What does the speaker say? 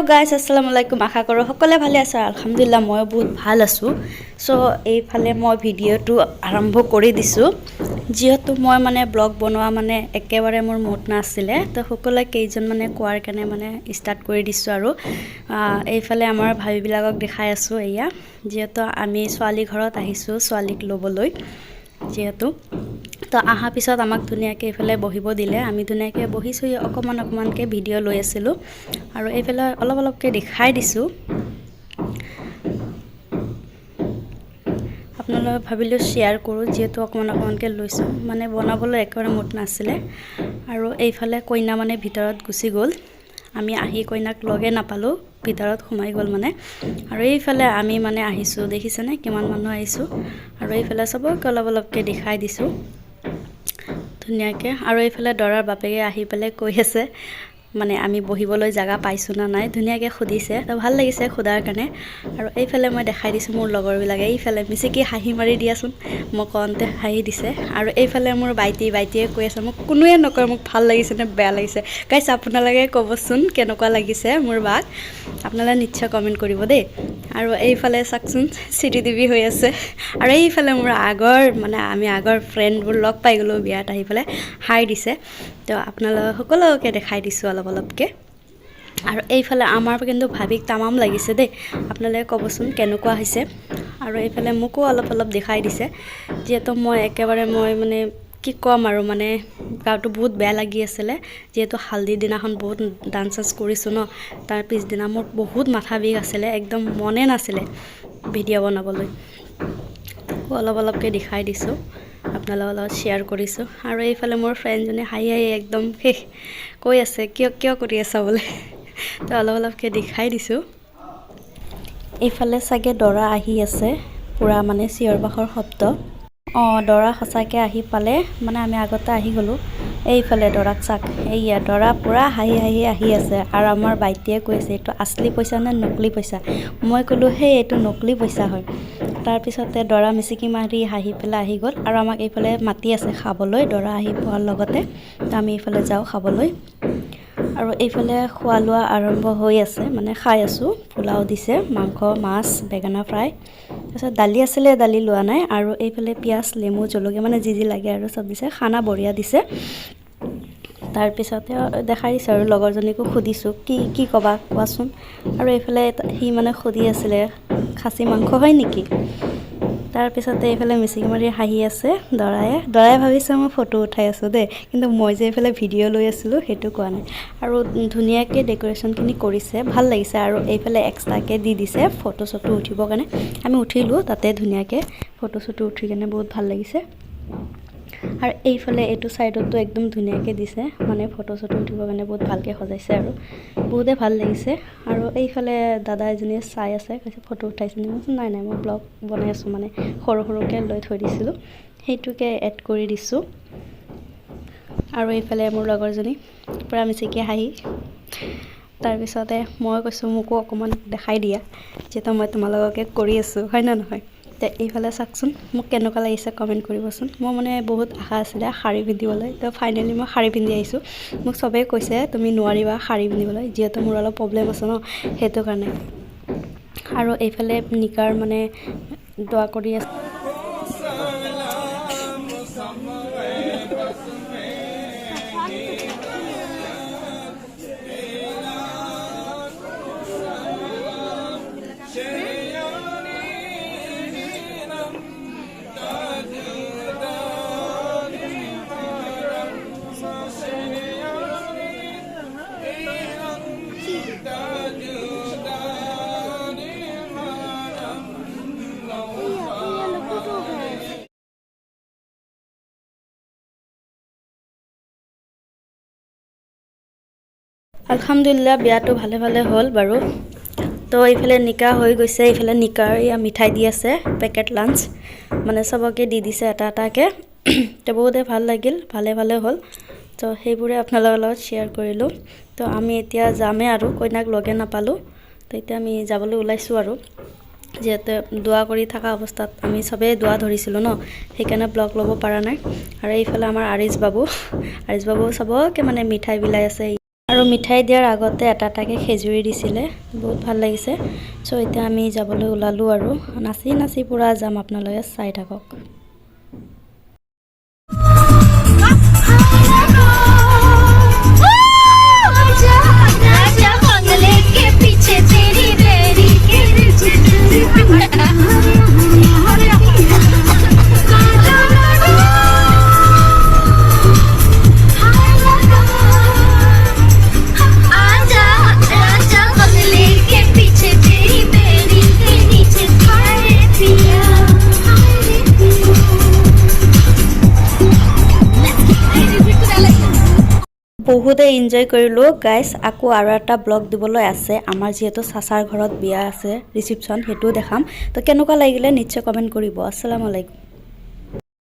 guys আসসালামু আলাইকুম আশা কৰোঁ সকলোৱে ভালে আছে আলহামদুলিল্লাহ মই বহুত ভাল আছোঁ সো এইফালে মই ভিডিঅ'টো আৰম্ভ কৰি দিছোঁ যেহেতু মই মানে ব্লগ বনোৱা মানে একেবাৰে মোৰ মুড নাছিলে তো সকলোৱে কেইজন মানে কোৱাৰ কাৰণে মানে ষ্টাৰ্ট কৰি দিছোঁ আৰু এইফালে আমাৰ ভাবিবিলাকক দেখাই আছোঁ এয়া যেহেতু আমি ছোৱালী ঘৰত আহিছোঁ ছোৱালীক ল'বলৈ যেহেতু তো আহা পিছত আমাক ধুনীয়াকৈ এইফালে বহিব দিলে আমি ধুনীয়াকৈ বহিছোঁ অকণমানকৈ ভিডিঅ' লৈ আছিলোঁ আৰু এইফালে অলপকৈ দেখাই দিছোঁ আপোনালোকে ভাবিলোঁ শ্বেয়াৰ কৰোঁ যেহেতু অকণমানকৈ লৈছোঁ মানে বনাবলৈ একেবাৰে মুড নাছিলে আৰু এইফালে কইনা মানে ভিতৰত গুচি গ'ল আমি আহি কইনাক লগে নাপালোঁ ভিতৰত সোমাই গ'ল মানে আৰু এইফালে আমি মানে আহিছোঁ দেখিছেনে কিমান মানুহ আহিছোঁ আৰু এইফালে চবকে অলপকৈ দেখাই দিছোঁ ধুনীয়াকৈ আৰু এইফালে দৰাৰ বাপেকে আহি পেলাই কৈ আছে মানে আমি বহিবলৈ জাগা পাইছোঁ না নাই ধুনীয়াকৈ সুধিছে তো ভাল লাগিছে সোধাৰ কাৰণে আৰু এইফালে মই দেখাই দিছোঁ মোৰ লগৰবিলাকে এইফালে মিচিকি হাঁহি মাৰি দিয়াচোন মোক কওঁতে হাঁহি দিছে আৰু এইফালে মোৰ বাইটিয়ে কৈ আছে মোক কোনোৱে নকয় মোক ভাল লাগিছে নে বেয়া লাগিছে গাইছ আপোনালোকে ক'বচোন কেনেকুৱা লাগিছে মোৰ বাক আপোনালোকে নিশ্চয় কমেণ্ট কৰিব দেই আৰু এইফালে চাওকচোন চিটিটিভি হৈ আছে আৰু এইফালে মোৰ আমি আগৰ ফ্ৰেণ্ডবোৰ লগ পাই গ'লোঁ বিয়াত আহি পেলাই হাই দিছে তো আপোনালোকে সকলোকে দেখাই দিছোঁ অলপকৈ আৰু এইফালে আমাৰ কিন্তু ভাবিক তামাম লাগিছে দেই আপোনালোকে ক'বচোন কেনেকুৱা হৈছে আৰু এইফালে মোকো অলপ দেখাই দিছে যিহেতু মই মানে কি ক'ম আৰু মানে গাটো বহুত বেয়া লাগি আছিলে যিহেতু হালদিৰ দিনাখন বহুত ডান্স কৰিছোঁ ন তাৰ পিছদিনা মোৰ বহুত মাথা বিষ আছিলে একদম মনে নাছিলে ভিডিঅ' বনাবলৈ অলপকৈ দেখাই দিছোঁ আপোনালোকৰ লগত শ্বেয়াৰ কৰিছোঁ আৰু এইফালে মোৰ ফ্ৰেণ্ডজনী হাঁহি একদম শেষ কৈ আছে কিয় কৰি আছা বোলে তো অলপকৈ দেখাই দিছোঁ এইফালে চাগে দৰা আহি আছে পূৰা মানে চিঞৰ বাখৰ শব্দ দৰা সঁচাকৈ আহি পালে মানে আমি আগতে আহি গ'লোঁ এইফালে দৰাক চাক এইয়া দৰা পূৰা হাঁহি আহি আছে আৰু আমাৰ বাইটিয়ে কৈছে এইটো আচলি পইচা নে নকলি পইচা মই ক'লোঁ সেই এইটো নকলি পইচা হয় তাৰপিছতে দৰা মিচিকি মাৰি হাঁহি পেলাই আহি গ'ল আৰু আমাক এইফালে মাতি আছে খাবলৈ দৰা আহি পোৱাৰ লগতে তো আমি এইফালে যাওঁ খাবলৈ আৰু এইফালে খোৱা লোৱা আৰম্ভ হৈ আছে মানে খাই আছোঁ পোলাও দিছে মাংস মাছ বেঙেনা ফ্ৰাই তাৰপিছত দালি আছিলে দালি লোৱা নাই আৰু এইফালে পিঁয়াজ নেমু জলকীয়া মানে যি লাগে আৰু চব দিছে খানা বঢ়িয়া দিছে তাৰপিছতে দেখাই দিছোঁ আৰু লগৰজনীকো সুধিছোঁ কি ক'বা কোৱাচোন আৰু এইফালে সি মানে সুধি আছিলে খাচী মাংস হয় নেকি তাৰপিছতে এইফালে মিচিকি মাৰি হাঁহি আছে দৰাই ভাবিছে মই ফটো উঠাই আছোঁ দেই কিন্তু মই যে এইফালে ভিডিঅ' লৈ আছিলোঁ সেইটো কোৱা নাই আৰু ধুনীয়াকৈ ডেক'ৰেশ্যনখিনি কৰিছে ভাল লাগিছে আৰু এইফালে এক্সট্ৰাকৈ দি দিছে ফটো চটো উঠিবৰ কাৰণে আমি উঠিলোঁ তাতে ধুনীয়াকৈ ফটো চটো উঠি কেনে বহুত ভাল লাগিছে আৰু এইফালে এইটো ছাইডতো একদম ধুনীয়াকৈ দিছে মানে ফটো চটো উঠিবৰ কাৰণে বহুত ভালকৈ সজাইছে আৰু বহুতে ভাল লাগিছে আৰু এইফালে দাদা এজনীয়ে চাই আছে কৈছে ফটো উঠাইছে নি নাই মই ব্লগ বনাই আছোঁ মানে সৰুকৈ লৈ থৈ দিছিলোঁ সেইটোকে এড কৰি দিছোঁ আৰু এইফালে মোৰ লগৰজনী পূৰা মিচিকি হাঁহি তাৰপিছতে মই কৈছোঁ মোকো অকণমান দেখাই দিয়া যিহেতু মই তোমালোককে কৰি আছোঁ হয় নে নহয় এইফালে চাওকচোন মোক কেনেকুৱা লাগিছে কমেণ্ট কৰিবচোন মোৰ মানে বহুত আশা আছিলে শাৰী পিন্ধিবলৈ তো ফাইনেলি মই শাৰী পিন্ধি আহিছোঁ মোক চবেই কৈছে তুমি নোৱাৰিবা শাৰী পিন্ধিবলৈ যিহেতু মোৰ অলপ প্ৰব্লেম আছে ন সেইটো কাৰণে আৰু এইফালে নিকাৰ মানে দোৱা কৰি আছে আলহামদুলিল্লাহ বিয়াটো ভালে হ'ল বাৰু তো এইফালে নিকাহ হৈ গৈছে এইফালে নিকাৰ মিঠাই দি আছে পেকেট লাঞ্চ মানে চবকে দি দিছে এটাকৈ তো বহুতে ভাল লাগিল ভালে হ'ল তো সেইবোৰে আপোনালোকৰ লগত শ্বেয়াৰ কৰিলোঁ তো আমি এতিয়া যামেই আৰু কইনাক লগে নাপালোঁ তো এতিয়া আমি যাবলৈ ওলাইছোঁ আৰু যিহেতু দোৱা কৰি থকা অৱস্থাত আমি চবেই দোৱা ধৰিছিলোঁ ন সেইকাৰণে ব্লগ ল'ব পৰা নাই আৰু এইফালে আমাৰ আৰিজ বাবু চবকে মানে মিঠাই বিলাই আছে আৰু আৰু মিঠাই দিয়াৰ আগতে এটা এটাকৈ খেজুৰি দিছিলে বহুত ভাল লাগিছে চ' এতিয়া আমি যাবলৈ ওলালোঁ আৰু নাচি নাচি পুৰা যাম আপোনালোকে চাই থাকক বহুতে এনজয় কৰিলোঁ গাইজ আকৌ আৰু এটা ব্লগ দিবলৈ আছে আমাৰ যিহেতু চাচাৰ ঘৰত বিয়া আছে ৰিচিপশ্যন সেইটোও দেখাম তো কেনেকুৱা লাগিলে নিশ্চয় কমেণ্ট কৰিব আসসালামু আলাইকুম